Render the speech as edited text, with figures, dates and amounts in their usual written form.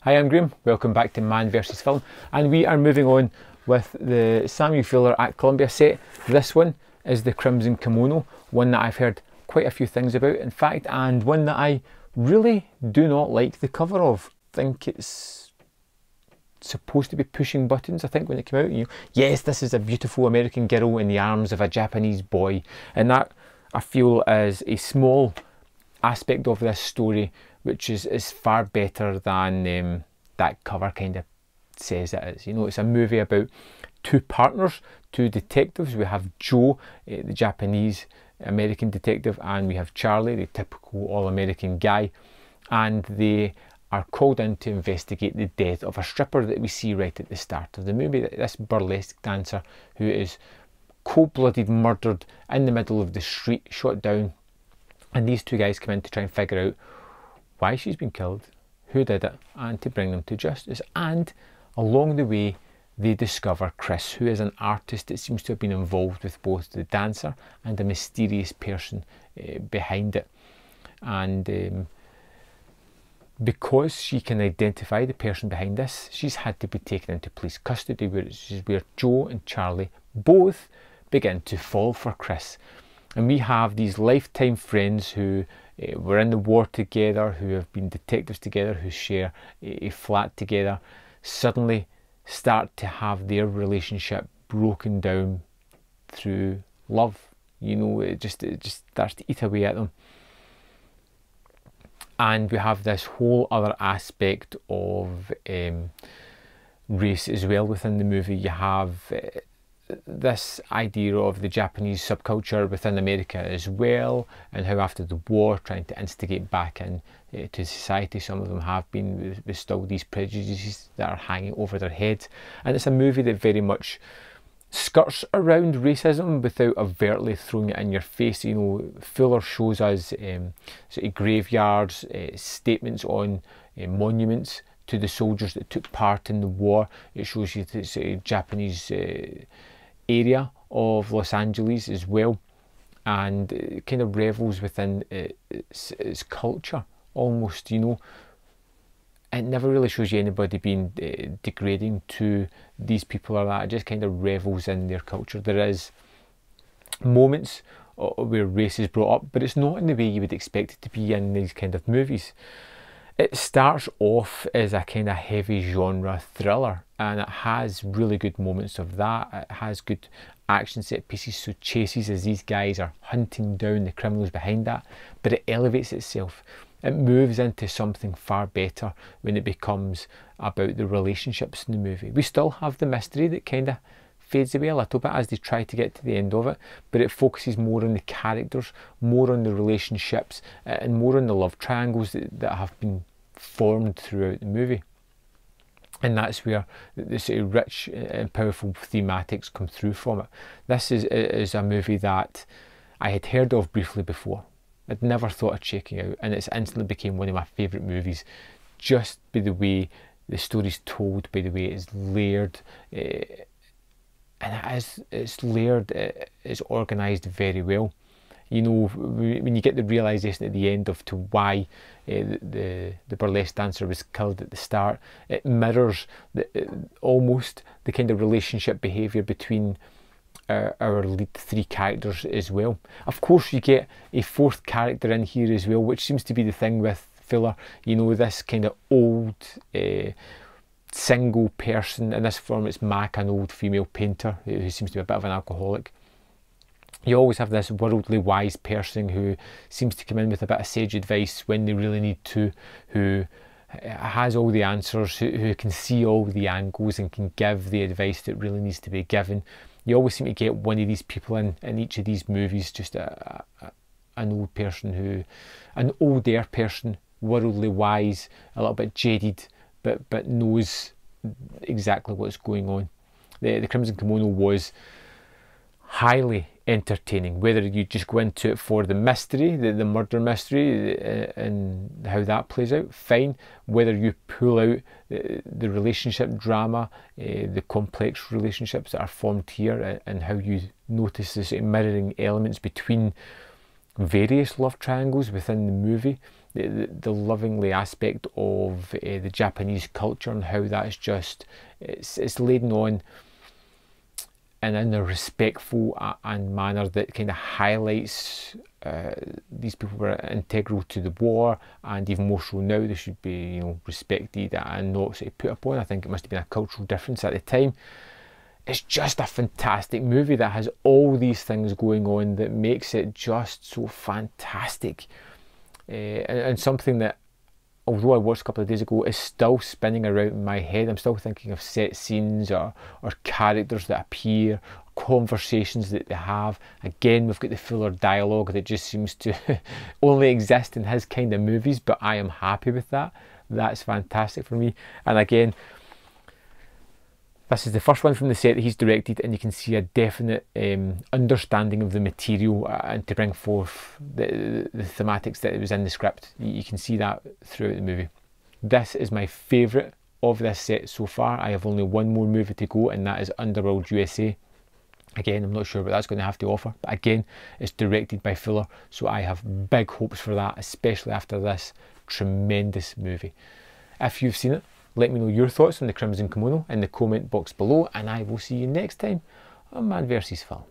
Hi, I'm Graham. Welcome back to Man vs Film, and we are moving on with the Samuel Fuller at Columbia set. This one is the Crimson Kimono, one that I've heard quite a few things about, in fact, and one that I really do not like the cover of. I think it's supposed to be pushing buttons, I think, when it came out. Yes, this is a beautiful American girl in the arms of a Japanese boy, and that, I feel, is a small aspect of this story which is far better than that cover kind of says it is. It's a movie about two partners, two detectives. We have Joe, the Japanese American detective, and we have Charlie, the typical all-American guy, and they are called in to investigate the death of a stripper that we see right at the start of the movie. This burlesque dancer who is cold-blooded murdered in the middle of the street, shot down, and these two guys come in to try and figure out why she's been killed, who did it, and to bring them to justice. And along the way they discover Chris, who is an artist that seems to have been involved with both the dancer and a mysterious person behind it. And because she can identify the person behind this, she's had to be taken into police custody, where Joe and Charlie both begin to fall for Chris. And we have these lifetime friends who were in the war together, who have been detectives together, who share a flat together, suddenly start to have their relationship broken down through love. It just starts to eat away at them. And we have this whole other aspect of race as well within the movie. You have this idea of the Japanese subculture within America as well, and how after the war, trying to instigate back in to society, some of them have been, with still these prejudices that are hanging over their heads. And it's a movie that very much skirts around racism without overtly throwing it in your face. Fuller shows us sort of graveyards, statements on monuments to the soldiers that took part in the war. It shows you the Japanese area of Los Angeles as well, and it kind of revels within its culture almost. It never really shows you anybody being degrading to these people or that. It just kind of revels in their culture. There is moments where race is brought up, but it's not in the way you would expect it to be in these kind of movies. It starts off as a kind of heavy genre thriller, and it has really good moments of that. It has good action set pieces, so chases as these guys are hunting down the criminals behind that, but it elevates itself. It moves into something far better when it becomes about the relationships in the movie. We still have the mystery that kind of fades away a little bit as they try to get to the end of it, but it focuses more on the characters, more on the relationships, and more on the love triangles that have been formed throughout the movie. And that's where the sort of rich and powerful thematics come through from it. This is a movie that I had heard of briefly before. I'd never thought of checking out, and it's instantly became one of my favourite movies, just by the way the story's told, by the way it's layered. And it's layered, it's organised very well. When you get the realisation at the end of to why the burlesque dancer was killed at the start, it mirrors almost the kind of relationship behaviour between our lead three characters as well. Of course, you get a fourth character in here as well, which seems to be the thing with Fuller. This kind of old single person. In this form it's Mac, an old female painter who seems to be a bit of an alcoholic. You always have this worldly wise person who seems to come in with a bit of sage advice when they really need to, who has all the answers, who can see all the angles and can give the advice that really needs to be given. You always seem to get one of these people in each of these movies, just an old person an older person, worldly wise, a little bit jaded, but knows exactly what's going on. The Crimson Kimono was highly entertaining, whether you just go into it for the mystery, the murder mystery, and how that plays out, fine. Whether you pull out the relationship drama, the complex relationships that are formed here, and how you notice the sort of mirroring elements between various love triangles within the movie. The lovingly aspect of the Japanese culture and how that's just, it's laden on and in a respectful and manner that kind of highlights these people were integral to the war, and even more so now. They should be, you know, respected and not sort of put upon. I think it must have been a cultural difference at the time. It's just a fantastic movie that has all these things going on that makes it just so fantastic, and something that, although I watched a couple of days ago, is still spinning around in my head. I'm still thinking of set scenes or characters that appear, conversations that they have. Again, we've got the fuller dialogue that just seems to only exist in his kind of movies, but I am happy with that. That's fantastic for me. And again, this is the first one from the set that he's directed, and you can see a definite understanding of the material and to bring forth the thematics that it was in the script. You can see that throughout the movie. This is my favourite of this set so far. I have only one more movie to go, and that is Underworld USA. Again, I'm not sure what that's going to have to offer, but again, it's directed by Fuller, so I have big hopes for that, especially after this tremendous movie. If you've seen it, let me know your thoughts on the Crimson Kimono in the comment box below, and I will see you next time on Man vs. Film.